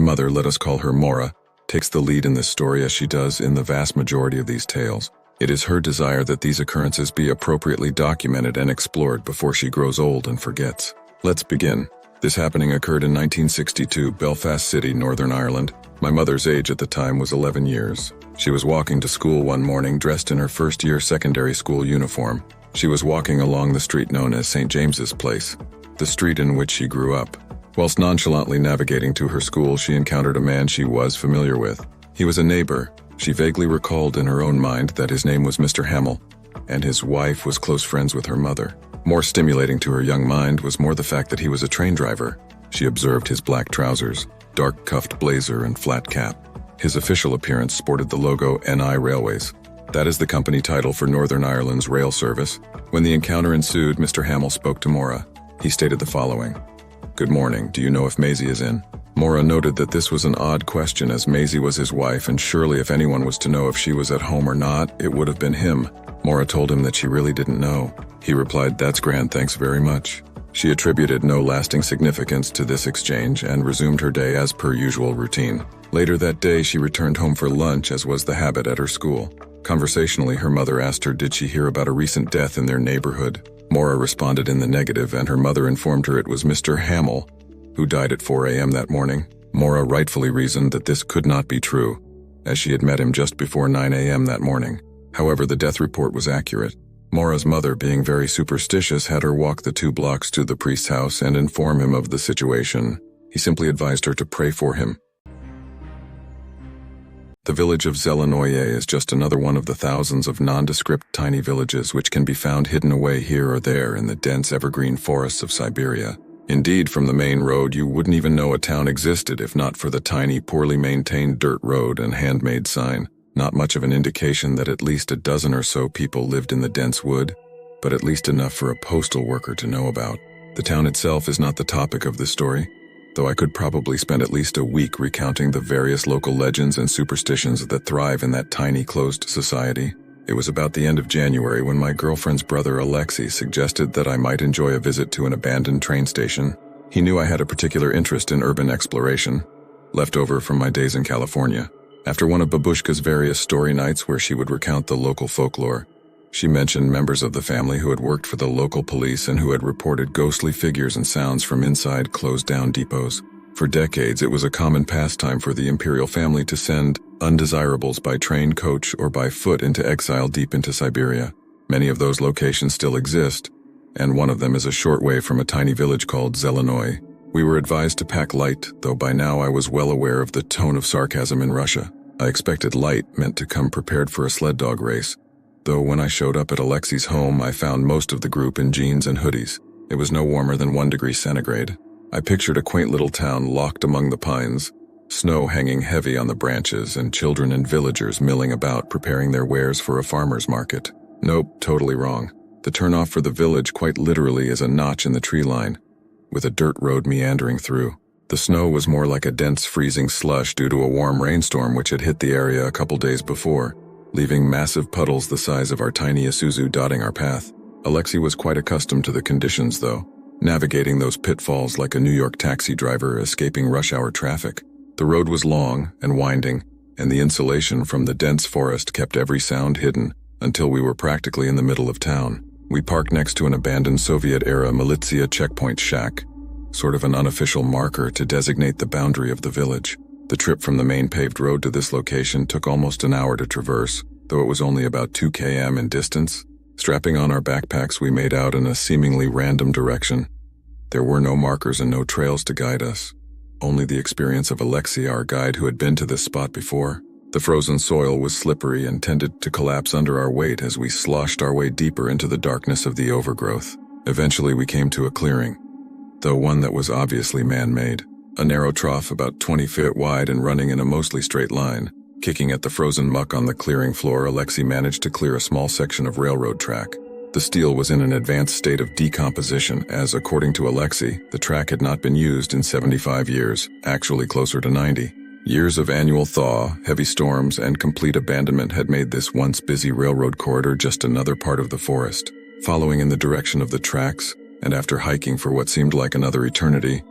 mother, let us call her Mora, takes the lead in this story as she does in the vast majority of these tales. It is her desire that these occurrences be appropriately documented and explored before she grows old and forgets. Let's begin. This happening occurred in 1962, Belfast City, Northern Ireland. My mother's age at the time was 11 years. She was walking to school one morning dressed in her first-year secondary school uniform. She was walking along the street known as St. James's Place, the street in which she grew up. Whilst nonchalantly navigating to her school, she encountered a man she was familiar with. He was a neighbor. She vaguely recalled in her own mind that his name was Mr. Hamill, and his wife was close friends with her mother. More stimulating to her young mind was more the fact that he was a train driver. She observed his black trousers, dark cuffed blazer, and flat cap. His official appearance sported the logo NI Railways. That is the company title for Northern Ireland's rail service. When the encounter ensued, Mr. Hamill spoke to Mora. He stated the following: "Good morning, do you know if Maisie is in?" Mora noted that this was an odd question, as Maisie was his wife, and surely if anyone was to know if she was at home or not, it would have been him. Mora told him that she really didn't know. He replied, "That's grand, thanks very much." She attributed no lasting significance to this exchange and resumed her day as per usual routine. Later that day, she returned home for lunch, as was the habit at her school. Conversationally, her mother asked her did she hear about a recent death in their neighborhood. Mora responded in the negative, and her mother informed her it was Mr. Hamill, who died at 4 a.m. that morning. Mora rightfully reasoned that this could not be true, as she had met him just before 9 a.m. that morning. However, the death report was accurate. Mora's mother, being very superstitious, had her walk the 2 blocks to the priest's house and inform him of the situation. He simply advised her to pray for him. The village of Zelenoye is just another one of the thousands of nondescript tiny villages which can be found hidden away here or there in the dense evergreen forests of Siberia. Indeed, from the main road you wouldn't even know a town existed if not for the tiny, poorly maintained dirt road and handmade sign. Not much of an indication that at least a dozen or so people lived in the dense wood, but at least enough for a postal worker to know about. The town itself is not the topic of this story, though I could probably spend at least a week recounting the various local legends and superstitions that thrive in that tiny, closed society. It was about the end of January when my girlfriend's brother Alexei suggested that I might enjoy a visit to an abandoned train station. He knew I had a particular interest in urban exploration, left over from my days in California. After one of Babushka's various story nights where she would recount the local folklore, she mentioned members of the family who had worked for the local police and who had reported ghostly figures and sounds from inside closed-down depots. For decades, it was a common pastime for the imperial family to send undesirables by train, coach, or by foot into exile deep into Siberia. Many of those locations still exist, and one of them is a short way from a tiny village called Zelenoye. We were advised to pack light, though by now I was well aware of the tone of sarcasm in Russia. I expected light meant to come prepared for a sled dog race, though when I showed up at Alexei's home, I found most of the group in jeans and hoodies. It was no warmer than 1 degree centigrade. I pictured a quaint little town locked among the pines, snow hanging heavy on the branches, and children and villagers milling about preparing their wares for a farmer's market. Nope, totally wrong. The turnoff for the village quite literally is a notch in the tree line, with a dirt road meandering through. The snow was more like a dense freezing slush due to a warm rainstorm which had hit the area a couple days before, leaving massive puddles the size of our tiny Isuzu dotting our path. Alexei was quite accustomed to the conditions though, navigating those pitfalls like a New York taxi driver escaping rush hour traffic. The road was long and winding, and the insulation from the dense forest kept every sound hidden until we were practically in the middle of town. We parked next to an abandoned Soviet-era militia checkpoint shack, sort of an unofficial marker to designate the boundary of the village. The trip from the main paved road to this location took almost an hour to traverse, though it was only about 2 km in distance. Strapping on our backpacks, we made out in a seemingly random direction. There were no markers and no trails to guide us, only the experience of Alexei, our guide who had been to this spot before. The frozen soil was slippery and tended to collapse under our weight as we sloshed our way deeper into the darkness of the overgrowth. Eventually we came to a clearing, though one that was obviously man-made. A narrow trough about 20 feet wide and running in a mostly straight line. Kicking at the frozen muck on the clearing floor, Alexei managed to clear a small section of railroad track. The steel was in an advanced state of decomposition as, according to Alexei, the track had not been used in 75 years, actually closer to 90. Years of annual thaw, heavy storms, and complete abandonment had made this once busy railroad corridor just another part of the forest. Following in the direction of the tracks, and after hiking for what seemed like another eternity,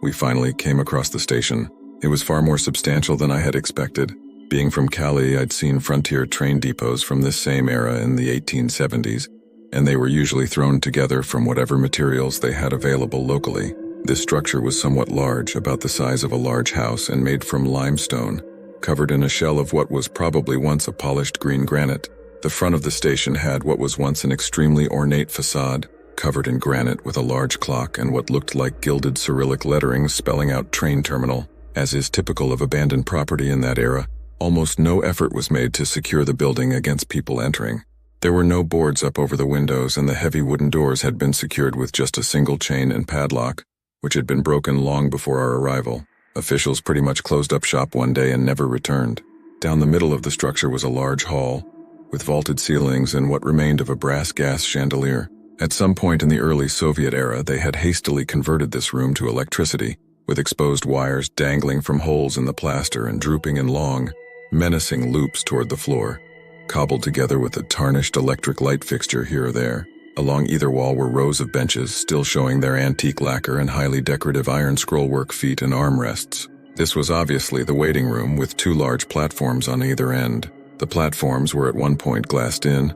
we finally came across the station. It was far more substantial than I had expected. Being from Cali, I'd seen frontier train depots from this same era in the 1870s, and they were usually thrown together from whatever materials they had available locally. This structure was somewhat large, about the size of a large house, and made from limestone, covered in a shell of what was probably once a polished green granite. The front of the station had what was once an extremely ornate facade, covered in granite with a large clock and what looked like gilded Cyrillic lettering spelling out train terminal. As is typical of abandoned property in that era, almost no effort was made to secure the building against people entering. There were no boards up over the windows, and the heavy wooden doors had been secured with just a single chain and padlock, which had been broken long before our arrival. Officials pretty much closed up shop one day and never returned. Down the middle of the structure was a large hall, with vaulted ceilings and what remained of a brass gas chandelier. At some point in the early Soviet era, they had hastily converted this room to electricity, with exposed wires dangling from holes in the plaster and drooping in long, menacing loops toward the floor, cobbled together with a tarnished electric light fixture here or there. Along either wall were rows of benches, still showing their antique lacquer and highly decorative iron scrollwork feet and armrests. This was obviously the waiting room, with two large platforms on either end. The platforms were at one point glassed in,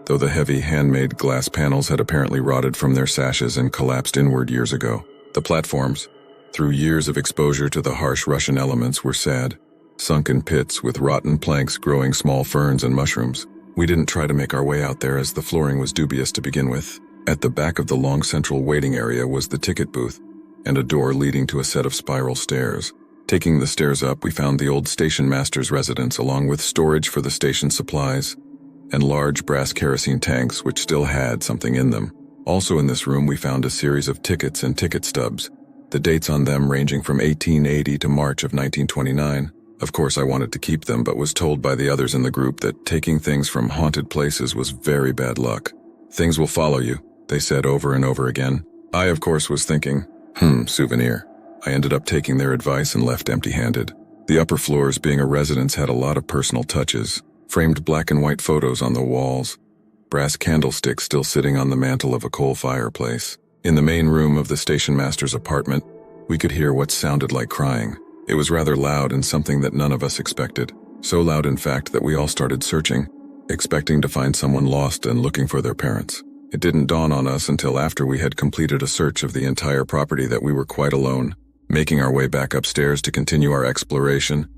though the heavy handmade glass panels had apparently rotted from their sashes and collapsed inward years ago. The platforms, through years of exposure to the harsh Russian elements, were sad, sunken pits with rotten planks growing small ferns and mushrooms. We didn't try to make our way out there as the flooring was dubious to begin with. At the back of the long central waiting area was the ticket booth, and a door leading to a set of spiral stairs. Taking the stairs up, we found the old station master's residence, along with storage for the station supplies, and large brass kerosene tanks which still had something in them. Also in this room we found a series of tickets and ticket stubs, the dates on them ranging from 1880 to March of 1929. Of course I wanted to keep them, but was told by the others in the group that taking things from haunted places was very bad luck. Things will follow you, they said over and over again. I, of course, was thinking, souvenir. I ended up taking their advice and left empty-handed. The upper floors, being a residence, had a lot of personal touches, framed black and white photos on the walls, brass candlesticks still sitting on the mantel of a coal fireplace. In the main room of the station master's apartment, we could hear what sounded like crying. It was rather loud and something that none of us expected. So loud, in fact, that we all started searching, expecting to find someone lost and looking for their parents. It didn't dawn on us until after we had completed a search of the entire property that we were quite alone. Making our way back upstairs to continue our exploration,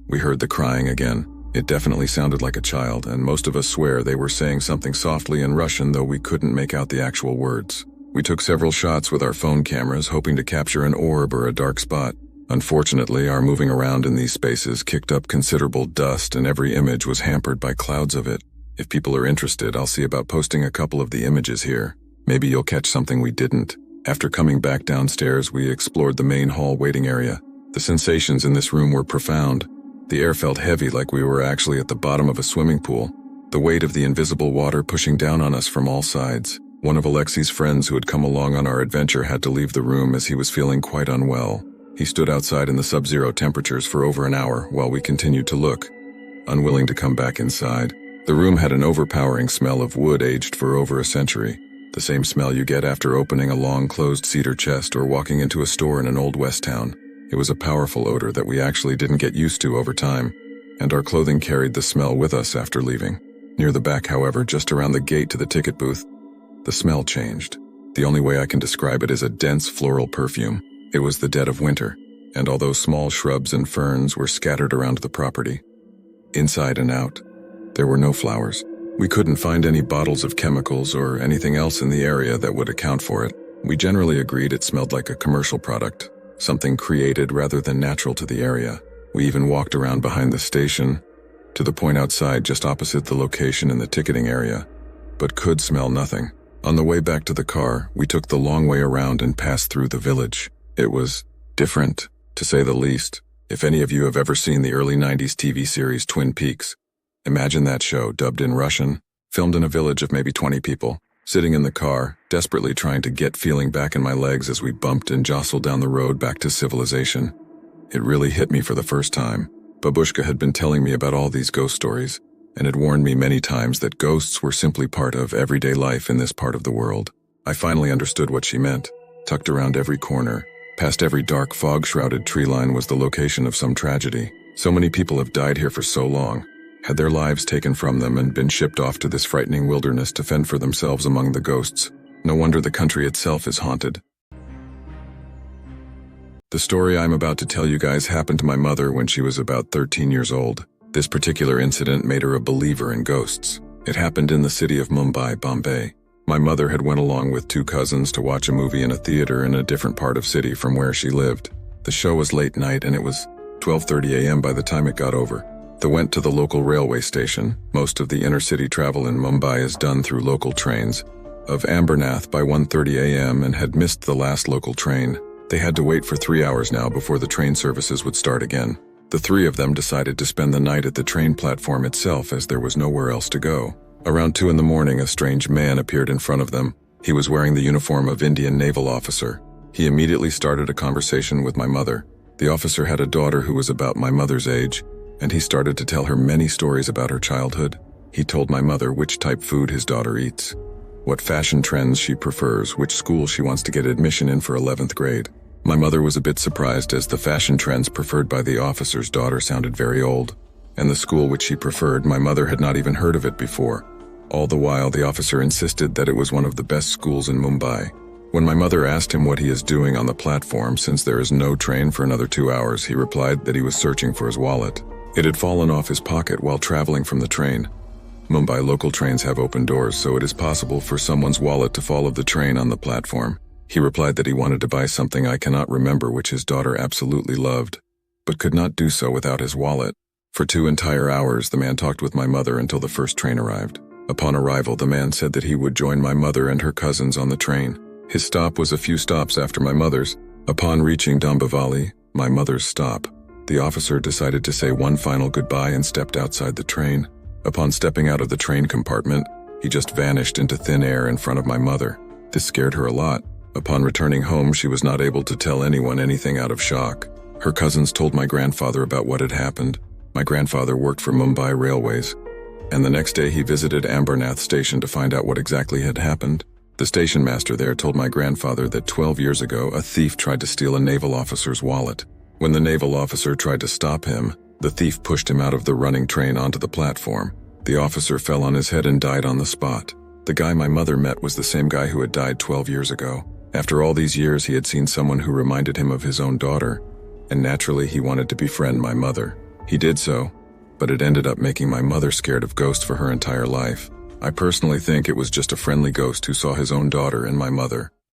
we heard the crying again. It definitely sounded like a child, and most of us swear they were saying something softly in Russian, though we couldn't make out the actual words. We took several shots with our phone cameras, hoping to capture an orb or a dark spot. Unfortunately, our moving around in these spaces kicked up considerable dust, and every image was hampered by clouds of it. If people are interested, I'll see about posting a couple of the images here. Maybe you'll catch something we didn't. After coming back downstairs, we explored the main hall waiting area. The sensations in this room were profound. The air felt heavy, like we were actually at the bottom of a swimming pool, the weight of the invisible water pushing down on us from all sides. One of Alexei's friends who had come along on our adventure had to leave the room as he was feeling quite unwell. He stood outside in the sub-zero temperatures for over an hour while we continued to look, unwilling to come back inside. The room had an overpowering smell of wood aged for over a century, the same smell you get after opening a long closed cedar chest or walking into a store in an old west town. It was a powerful odor that we actually didn't get used to over time, and our clothing carried the smell with us after leaving. Near the back, however, just around the gate to the ticket booth, the smell changed. The only way I can describe it is a dense floral perfume. It was the dead of winter, and although small shrubs and ferns were scattered around the property, inside and out, there were no flowers. We couldn't find any bottles of chemicals or anything else in the area that would account for it. We generally agreed it smelled like a commercial product, something created rather than natural to the area. We even walked around behind the station, to the point outside just opposite the location in the ticketing area, but could smell nothing. On the way back to the car, we took the long way around and passed through the village. It was different, to say the least. If any of you have ever seen the early 90s TV series Twin Peaks, imagine that show, dubbed in Russian, filmed in a village of maybe 20 people, sitting in the car, desperately trying to get feeling back in my legs as we bumped and jostled down the road back to civilization. It really hit me for the first time. Babushka had been telling me about all these ghost stories, and had warned me many times that ghosts were simply part of everyday life in this part of the world. I finally understood what she meant. Tucked around every corner, Past every dark fog-shrouded tree line was the location of some tragedy. So many people have died here for so long, had their lives taken from them and been shipped off to this frightening wilderness to fend for themselves among the ghosts. No wonder the country itself is haunted. The story I'm about to tell you guys happened to my mother when she was about 13 years old. This particular incident made her a believer in ghosts. It happened in the city of Mumbai, Bombay. My mother had went along with 2 cousins to watch a movie in a theater in a different part of city from where she lived. The show was late night and it was 12:30 a.m. by the time it got over. They went to the local railway station. Most of the inner-city travel in Mumbai is done through local trains. Of Ambernath by 1:30 a.m. and had missed the last local train. They had to wait for 3 hours now before the train services would start again. The 3 of them decided to spend the night at the train platform itself as there was nowhere else to go. Around 2 in the morning, a strange man appeared in front of them. He was wearing the uniform of Indian naval officer. He immediately started a conversation with my mother. The officer had a daughter who was about my mother's age, and he started to tell her many stories about her childhood. He told my mother which type food his daughter eats, what fashion trends she prefers, which school she wants to get admission in for 11th grade. My mother was a bit surprised as the fashion trends preferred by the officer's daughter sounded very old, and the school which she preferred, my mother had not even heard of it before. All the while, the officer insisted that it was one of the best schools in Mumbai. When my mother asked him what he is doing on the platform since there is no train for another 2 hours, he replied that he was searching for his wallet. It had fallen off his pocket while traveling from the train. Mumbai local trains have open doors, so it is possible for someone's wallet to fall off the train on the platform. He replied that he wanted to buy something I cannot remember which his daughter absolutely loved, but could not do so without his wallet. For 2 entire hours, the man talked with my mother until the first train arrived. Upon arrival, the man said that he would join my mother and her cousins on the train. His stop was a few stops after my mother's. Upon reaching Dombivli, my mother's stop, the officer decided to say one final goodbye and stepped outside the train. Upon stepping out of the train compartment, he just vanished into thin air in front of my mother. This scared her a lot. Upon returning home, she was not able to tell anyone anything out of shock. Her cousins told my grandfather about what had happened. My grandfather worked for Mumbai Railways, and the next day he visited Ambernath station to find out what exactly had happened. The station master there told my grandfather that 12 years ago a thief tried to steal a naval officer's wallet. When the naval officer tried to stop him, the thief pushed him out of the running train onto the platform. The officer fell on his head and died on the spot. The guy my mother met was the same guy who had died 12 years ago. After all these years, he had seen someone who reminded him of his own daughter, and naturally he wanted to befriend my mother. He did so, but it ended up making my mother scared of ghosts for her entire life. I personally think it was just a friendly ghost who saw his own daughter and my mother.